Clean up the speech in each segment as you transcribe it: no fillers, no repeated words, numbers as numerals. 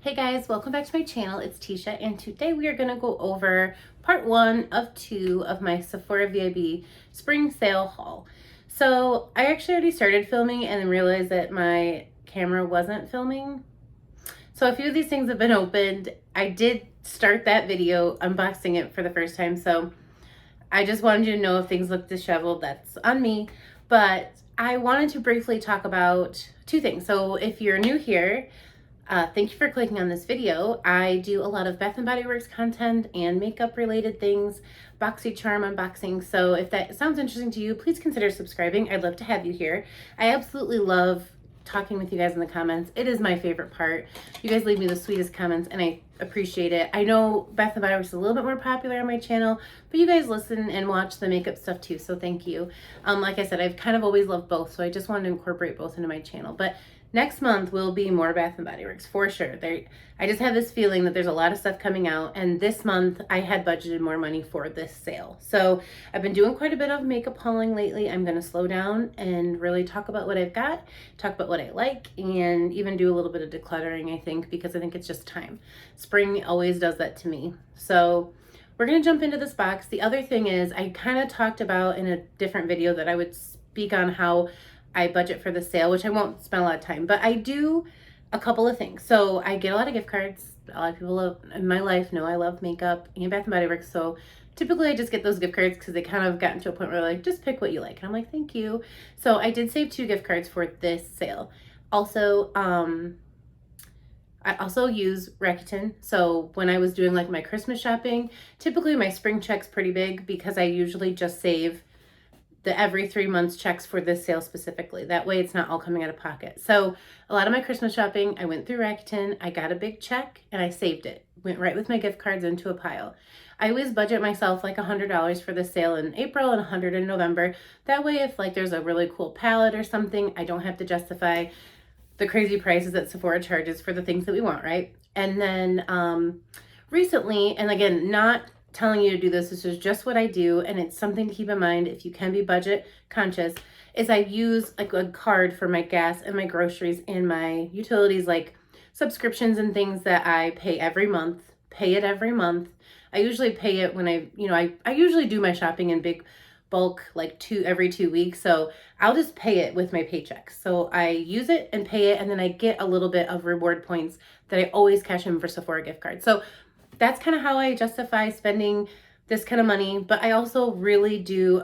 Hey guys, welcome back to my channel. It's Tisha, and today we are going to go over part 1 of 2 of my Sephora Spring sale haul. So I actually already started filming and then realized that my camera wasn't filming. So a few of these things have been opened. I did start that video unboxing it for the first time, so I just wanted you to know if things look disheveled, that's on me. But I wanted to briefly talk about 2 things. So if you're new here, thank you for clicking on this video. I do a lot of Bath & Body Works content and makeup related things, BoxyCharm unboxing. So if that sounds interesting to you, please consider subscribing. I'd love to have you here. I absolutely love talking with you guys in the comments. It is my favorite part. You guys leave me the sweetest comments and I appreciate it. I know Bath & Body Works is a little bit more popular on my channel, but you guys listen and watch the makeup stuff too, so thank you. Like I said, I've kind of always loved both, so I just wanted to incorporate both into my channel. But next month will be more Bath & Body Works for sure. I just have this feeling that there's a lot of stuff coming out, and this month I had budgeted more money for this sale. So I've been doing quite a bit of makeup hauling lately. I'm going to slow down and really talk about what I've got, talk about what I like, and even do a little bit of decluttering, I think, because I think it's just time. Spring always does that to me. So we're going to jump into this box. The other thing is, I kind of talked about in a different video that I would speak on how I budget for the sale, which I won't spend a lot of time, but I do a couple of things. So I get a lot of gift cards. A lot of people in my life know I love makeup and Bath & Body Works. So typically I just get those gift cards because they kind of gotten to a point where like, just pick what you like. And I'm like, thank you. So I did save 2 gift cards for this sale. Also, I also use Rakuten. So when I was doing like my Christmas shopping, typically my spring check's pretty big because I usually just save the every 3 months checks for this sale specifically. That way it's not all coming out of pocket. So a lot of my Christmas shopping, I went through Rakuten, I got a big check and I saved it. Went right with my gift cards into a pile. I always budget myself like $100 for the sale in April and $100 in November. That way if like there's a really cool palette or something, I don't have to justify the crazy prices that Sephora charges for the things that we want, right? And then recently, and again, not telling you to do this is just what I do, and it's something to keep in mind if you can be budget conscious, is I use like a card for my gas and my groceries and my utilities, like subscriptions and things that I pay every month. I usually pay it when I usually do my shopping in big bulk, like every 2 weeks. So I'll just pay it with my paycheck. So I use it and pay it, and then I get a little bit of reward points that I always cash in for Sephora gift cards. So that's kind of how I justify spending this kind of money. But I also really do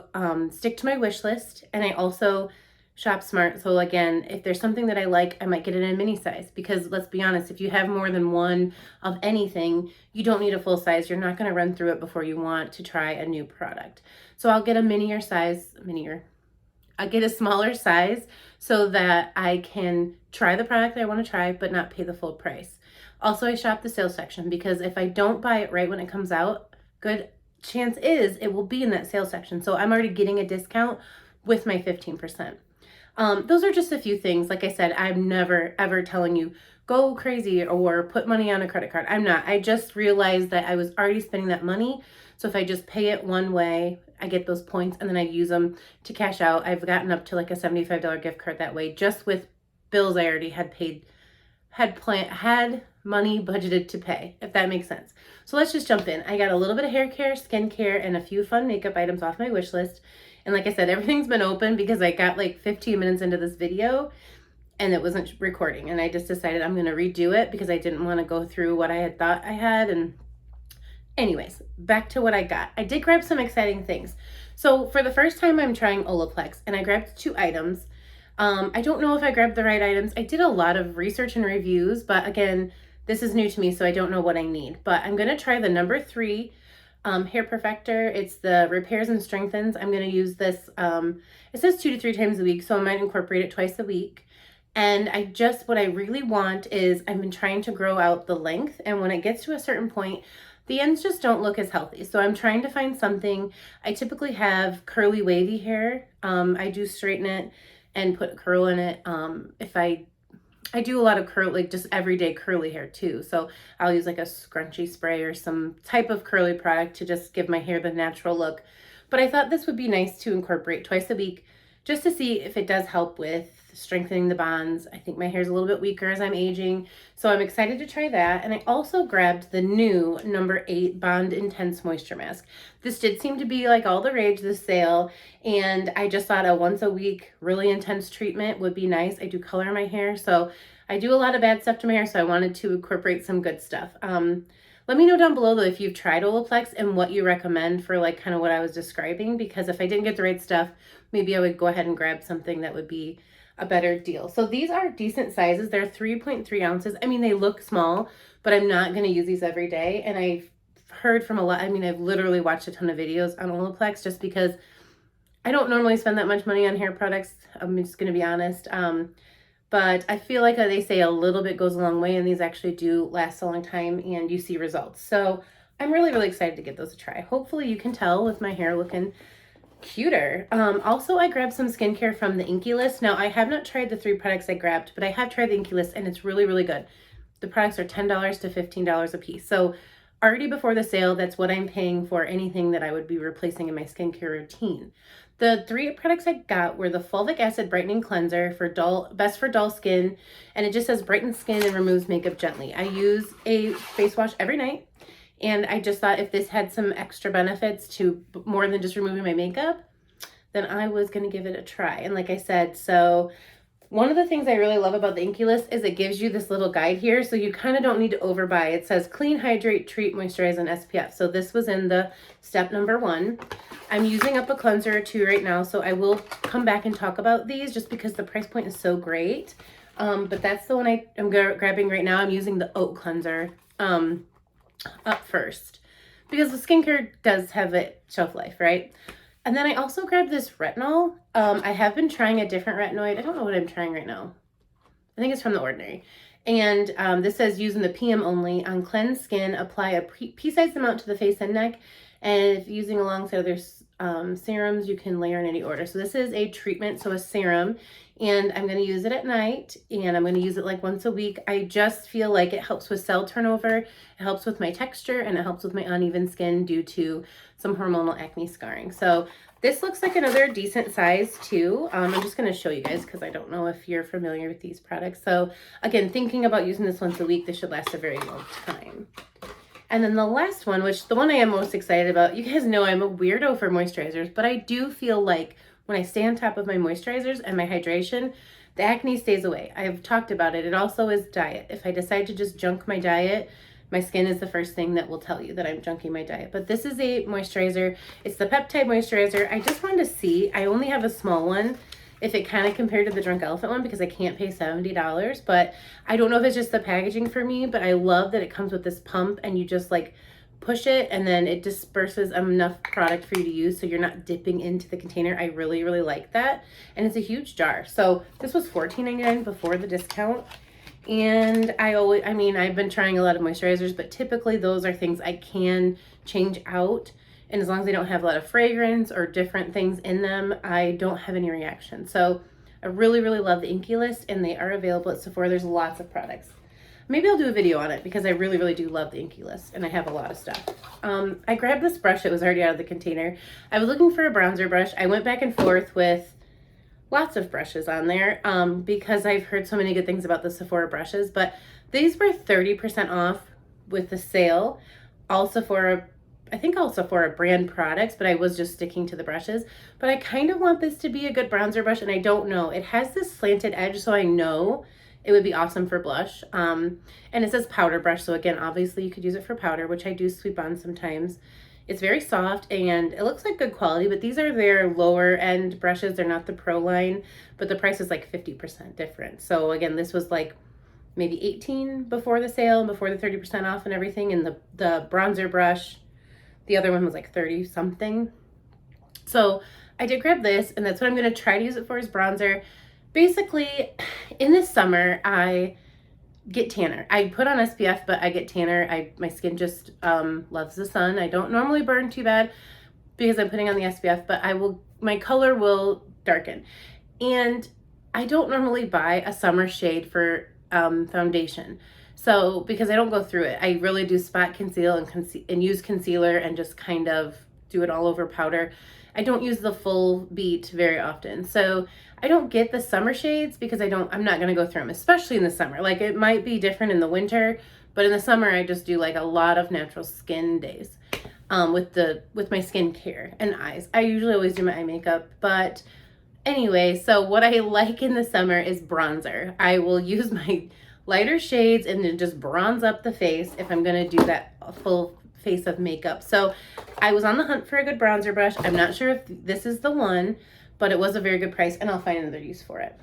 stick to my wish list, and I also shop smart. So again, if there's something that I like, I might get it in a mini size, because let's be honest, if you have more than one of anything, you don't need a full size. You're not going to run through it before you want to try a new product. So I'll get I get a smaller size so that I can try the product that I want to try, but not pay the full price. Also, I shop the sales section, because if I don't buy it right when it comes out, good chance is it will be in that sales section. So I'm already getting a discount with my 15%. Those are just a few things. Like I said, I'm never ever telling you go crazy or put money on a credit card. I'm not. I just realized that I was already spending that money. So if I just pay it one way, I get those points and then I use them to cash out. I've gotten up to like a $75 gift card that way, just with bills I already had paid, had money budgeted to pay, if that makes sense. So let's just jump in. I got a little bit of hair care, skin care, and a few fun makeup items off my wish list. And like I said, everything's been open because I got like 15 minutes into this video and it wasn't recording. And I just decided I'm going to redo it because I didn't want to go through what I had thought I had. And anyways, back to what I got. I did grab some exciting things. So for the first time, I'm trying Olaplex, and I grabbed 2 items. I don't know if I grabbed the right items. I did a lot of research and reviews, but again, this is new to me, so I don't know what I need. But I'm going to try the number 3 hair perfector. It's the repairs and strengthens. I'm going to use this. It says 2 to 3 times a week, so I might incorporate it twice a week. And what I really want is, I've been trying to grow out the length, and when it gets to a certain point, the ends just don't look as healthy. So I'm trying to find something. I typically have curly wavy hair. I do straighten it and put curl in it. If I do a lot of curl, like just everyday curly hair too. So I'll use like a scrunchie spray or some type of curly product to just give my hair the natural look. But I thought this would be nice to incorporate twice a week, just to see if it does help with strengthening the bonds. I think my hair is a little bit weaker as I'm aging, so I'm excited to try that. And I also grabbed the new number 8 Bond Intense Moisture Mask. This did seem to be like all the rage this sale, and I just thought a once a week really intense treatment would be nice. I do color my hair, so I do a lot of bad stuff to my hair, so I wanted to incorporate some good stuff. Let me know down below though if you've tried Olaplex and what you recommend for like kind of what I was describing, because if I didn't get the right stuff, maybe I would go ahead and grab something that would be a better deal. So these are decent sizes. They're 3.3 ounces. I mean, they look small, but I'm not going to use these every day. And I've heard from a lot, I mean, I've literally watched a ton of videos on Olaplex just because I don't normally spend that much money on hair products. I'm just going to be honest. But I feel like they say a little bit goes a long way, and these actually do last a long time and you see results. So I'm really, really excited to get those a try. Hopefully you can tell with my hair looking cuter. Also, I grabbed some skincare from the Inky List. Now, I have not tried the 3 products I grabbed, but I have tried the Inky List and it's really, really good. The products are $10 to $15 a piece. So already before the sale, that's what I'm paying for anything that I would be replacing in my skincare routine. The 3 products I got were the Fulvic Acid Brightening Cleanser for best for dull skin, and it just says brighten skin and removes makeup gently. I use a face wash every night, and I just thought if this had some extra benefits to more than just removing my makeup, then I was going to give it a try. And like I said, so one of the things I really love about the Inky List is it gives you this little guide here, so you kind of don't need to overbuy. It says clean, hydrate, treat, moisturize, and SPF. So this was in the step number 1. I'm using up a cleanser or 2 right now, so I will come back and talk about these just because the price point is so great. But that's the one I am grabbing right now. I'm using the oat cleanser up first because the skincare does have a shelf life, right? And then I also grabbed this retinol. I have been trying a different retinoid. I don't know what I'm trying right now. I think it's from The Ordinary. And this says using the PM only on cleansed skin, apply a pea-sized amount to the face and neck. And if using alongside other serums, you can layer in any order. So this is a treatment, so a serum. And I'm going to use it at night, and I'm going to use it like once a week. I just feel like it helps with cell turnover, it helps with my texture, and it helps with my uneven skin due to some hormonal acne scarring. So this looks like another decent size too. I'm just going to show you guys because I don't know if you're familiar with these products. So again, thinking about using this once a week, this should last a very long time. And then the last one, which the one I am most excited about, you guys know I'm a weirdo for moisturizers, but I do feel like when I stay on top of my moisturizers and my hydration, the acne stays away. I've talked about it. It also is diet. If I decide to just junk my diet, my skin is the first thing that will tell you that I'm junking my diet. But this is a moisturizer. It's the peptide moisturizer. I just wanted to see. I only have a small one. If it kind of compared to the Drunk Elephant one because I can't pay $70, but I don't know if it's just the packaging for me, but I love that it comes with this pump and you just like push it and then it disperses enough product for you to use so you're not dipping into the container. I really, really like that. And it's a huge jar. So this was $14.99 before the discount. And I've been trying a lot of moisturizers, but typically those are things I can change out. And as long as they don't have a lot of fragrance or different things in them, I don't have any reaction. So I really, really love the Inky List, and they are available at Sephora. There's lots of products. Maybe I'll do a video on it because I really, really do love the Inky List, and I have a lot of stuff. I grabbed this brush that was already out of the container. I was looking for a bronzer brush. I went back and forth with lots of brushes on there because I've heard so many good things about the Sephora brushes, but these were 30% off with the sale. All Sephora brand products, but I was just sticking to the brushes. But I kind of want this to be a good bronzer brush, and I don't know. It has this slanted edge, so I know it would be awesome for blush. And it says powder brush, so again, obviously you could use it for powder, which I do sweep on sometimes. It's very soft, and it looks like good quality, but these are their lower end brushes. They're not the Pro line, but the price is like 50% different. So again, this was like maybe $18 before the sale, before the 30% off and everything, and the bronzer brush, the other one was like 30 something. So I did grab this, and that's what I'm going to try to use it for, is bronzer. Basically, in this summer, I get tanner. I put on SPF, but I get tanner. My skin just loves the sun. I don't normally burn too bad because I'm putting on the SPF, but my color will darken. And I don't normally buy a summer shade for foundation. So, because I don't go through it, I really do spot conceal and use concealer and just kind of do it all over powder. I don't use the full beat very often. So I don't get the summer shades because I'm not going to go through them, especially in the summer. Like it might be different in the winter, but in the summer I just do like a lot of natural skin days with my skincare and eyes. I usually always do my eye makeup, but anyway, so what I like in the summer is bronzer. I will use my lighter shades and then just bronze up the face if I'm going to do that full face of makeup. So I was on the hunt for a good bronzer brush. I'm not sure if this is the one, but it was a very good price and I'll find another use for it.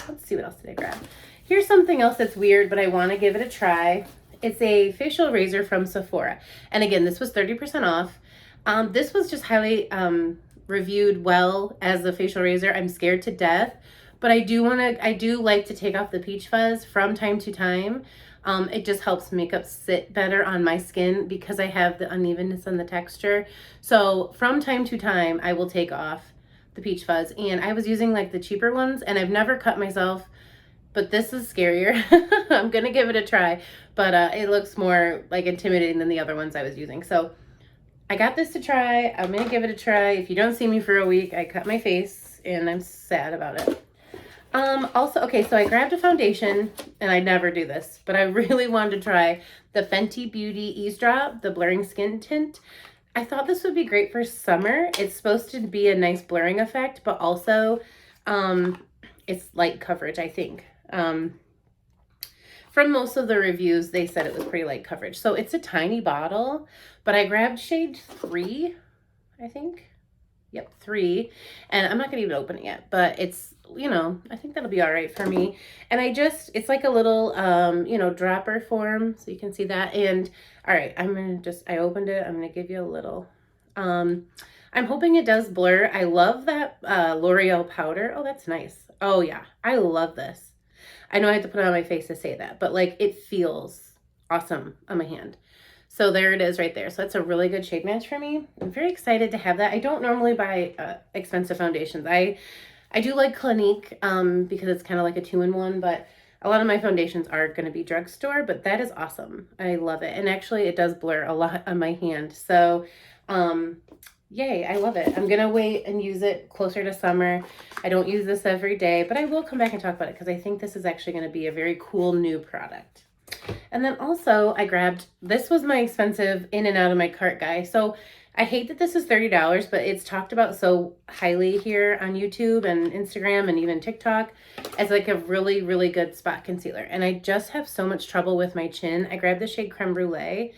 Let's see what else did I grab. Here's something else that's weird, but I want to give it a try. It's a facial razor from Sephora. And again, this was 30% off. This was just highly reviewed well as a facial razor. I'm scared to death, but I do like to take off the peach fuzz from time to time. It just helps makeup sit better on my skin because I have the unevenness in the texture. So from time to time, I will take off the peach fuzz. And I was using like the cheaper ones and I've never cut myself, but this is scarier. I'm gonna give it a try, but it looks more like intimidating than the other ones I was using. So I got this to try. I'm gonna give it a try. If you don't see me for a week, I cut my face and I'm sad about it. Also, okay, so I grabbed a foundation, and I never do this, but I really wanted to try the Fenty Beauty Ease Drop, the blurring skin tint. I thought this would be great for summer. It's supposed to be a nice blurring effect, but also it's light coverage, I think. From most of the reviews, they said it was pretty light coverage. So it's a tiny bottle, but I grabbed shade 3, I think. Yep, 3. And I'm not going to even open it yet, but it's, you know, I think that'll be all right for me. And it's like a little, you know, dropper form, so you can see that. And all right, I opened it. I'm going to give you a little, I'm hoping it does blur. I love that L'Oreal powder. Oh, that's nice. Oh yeah, I love this. I know I have to put it on my face to say that, but like it feels awesome on my hand. So there it is right there. So that's a really good shade match for me. I'm very excited to have that. I don't normally buy expensive foundations. I do like Clinique because it's kind of like a 2-in-1, but a lot of my foundations are going to be drugstore, but that is awesome. I love it. And actually it does blur a lot on my hand. So yay, I love it. I'm going to wait and use it closer to summer. I don't use this every day, but I will come back and talk about it because I think this is actually going to be a very cool new product. And then also I grabbed, this was my expensive in and out of my cart guy. So I hate that this is $30, but it's talked about so highly here on YouTube and Instagram and even TikTok as like a really, really good spot concealer. And I just have so much trouble with my chin. I grabbed the shade Creme Brulee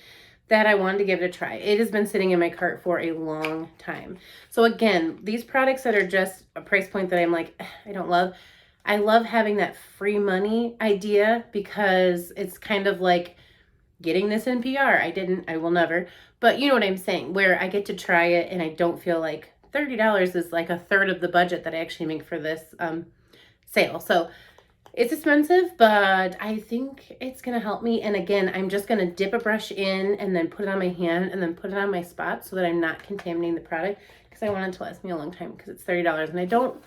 that I wanted to give it a try. It has been sitting in my cart for a long time. So again, these products that are just a price point that I'm like, I don't love. I love having that free money idea because it's kind of like getting this in PR. I will never, but you know what I'm saying, where I get to try it and I don't feel like $30 is like a third of the budget that I actually make for this sale. So it's expensive, but I think it's going to help me. And again, I'm just going to dip a brush in and then put it on my hand and then put it on my spot so that I'm not contaminating the product because I want it to last me a long time because it's $30 and I don't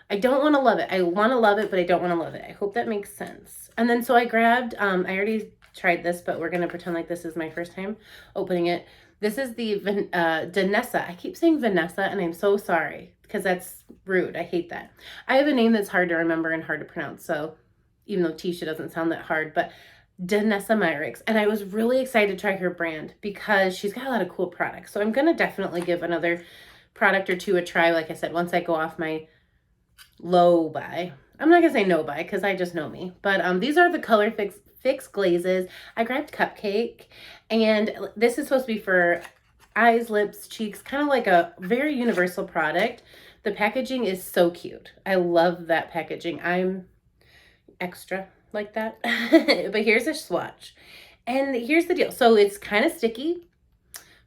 want to love it. I want to love it, but I don't want to love it. I hope that makes sense. And then so I grabbed, I already tried this, but we're going to pretend like this is my first time opening it. This is the Danessa. I keep saying Vanessa, and I'm so sorry because that's rude. I hate that. I have a name that's hard to remember and hard to pronounce, so even though Tisha doesn't sound that hard, but Danessa Myricks. And I was really excited to try her brand because she's got a lot of cool products. So I'm going to definitely give another product or two a try, like I said, once I go off my low buy. I'm not going to say no buy because I just know me. But these are the Color Fix glazes. I grabbed Cupcake, and this is supposed to be for eyes, lips, cheeks, kind of like a very universal product. The packaging is so cute. I love that packaging. I'm extra like that. But here's a swatch. And here's the deal. So it's kind of sticky,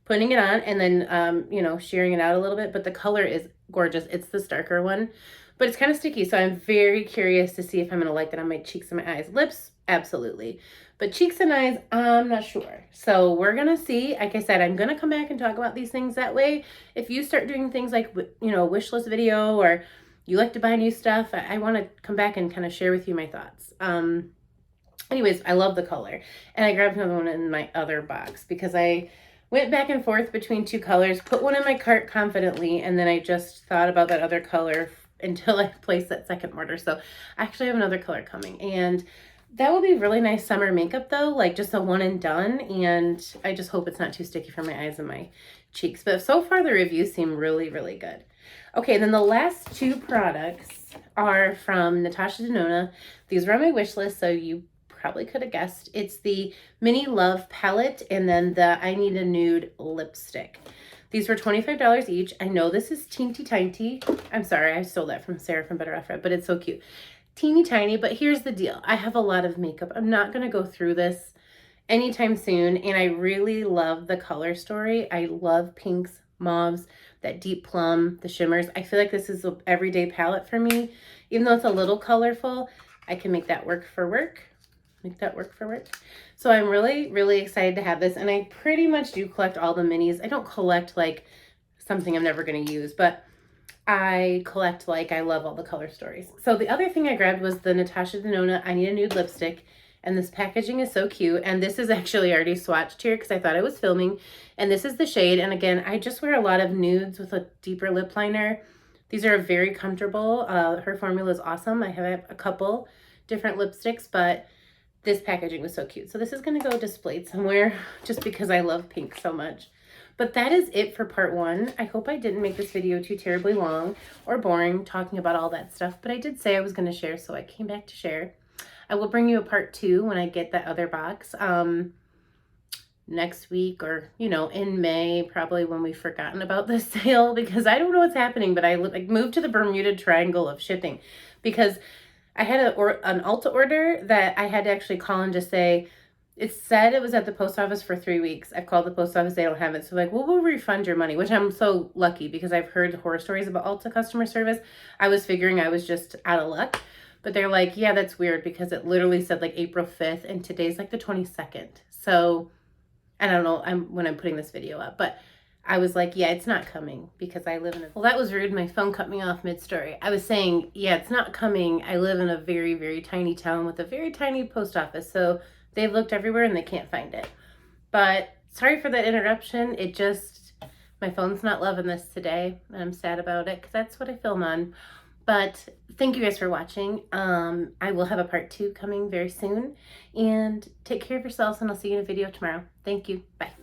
putting it on and then, you know, shearing it out a little bit. But the color is gorgeous. It's the darker one. But it's kind of sticky, so I'm very curious to see if I'm going to like that on my cheeks and my eyes. Lips, absolutely. But cheeks and eyes, I'm not sure. So we're going to see. Like I said, I'm going to come back and talk about these things. That way, if you start doing things like, you know, a wish list video or you like to buy new stuff, I want to come back and kind of share with you my thoughts. Anyways, I love the color. And I grabbed another one in my other box because I went back and forth between two colors, put one in my cart confidently, and then I just thought about that other color until I placed that second order. So I actually have another color coming, and that will be really nice summer makeup though, like just a one and done, and I just hope it's not too sticky for my eyes and my cheeks. But so far the reviews seem really, really good. Okay, then the last two products are from Natasha Denona. These were on my wish list, so you probably could have guessed. It's the Mini Love palette and then the I Need a Nude lipstick. These were $25 each. I know this is teeny tiny. I'm sorry, I stole that from Sarah from Better Off Red, but it's so cute. Teeny tiny, but here's the deal. I have a lot of makeup. I'm not going to go through this anytime soon, and I really love the color story. I love pinks, mauves, that deep plum, the shimmers. I feel like this is an everyday palette for me. Even though it's a little colorful, I can make that work for work. So I'm really, really excited to have this, and I pretty much do collect all the minis. I don't collect like something I'm never going to use, but I collect like I love all the color stories. So the other thing I grabbed was the Natasha Denona I Need a Nude lipstick, and this packaging is so cute, and this is actually already swatched here because I thought I was filming, and this is the shade. And again, I just wear a lot of nudes with a deeper lip liner. These are very comfortable. Her formula is awesome. I have a couple different lipsticks, but this packaging was so cute. So this is going to go displayed somewhere just because I love pink so much. But that is it for part one. I hope I didn't make this video too terribly long or boring talking about all that stuff, but I did say I was going to share, so I came back to share. I will bring you a part two when I get that other box next week, or, you know, in May, probably when we've forgotten about this sale, because I don't know what's happening, but I moved to the Bermuda Triangle of shipping because I had an Ulta order that I had to actually call and just say, it said it was at the post office for 3 weeks. I've called the post office, they don't have it. So like, well, we'll refund your money, which I'm so lucky because I've heard horror stories about Ulta customer service. I was figuring I was just out of luck. But they're like, yeah, that's weird because it literally said like April 5th and today's like the 22nd. So I don't know when I'm putting this video up, but I was like, yeah, it's not coming because I live in a... Well, that was rude. My phone cut me off mid-story. I was saying, yeah, it's not coming. I live in a very, very tiny town with a very tiny post office. So they've looked everywhere and they can't find it. But sorry for that interruption. It just, my phone's not loving this today. And I'm sad about it because that's what I film on. But thank you guys for watching. I will have a part two coming very soon. And take care of yourselves, and I'll see you in a video tomorrow. Thank you. Bye.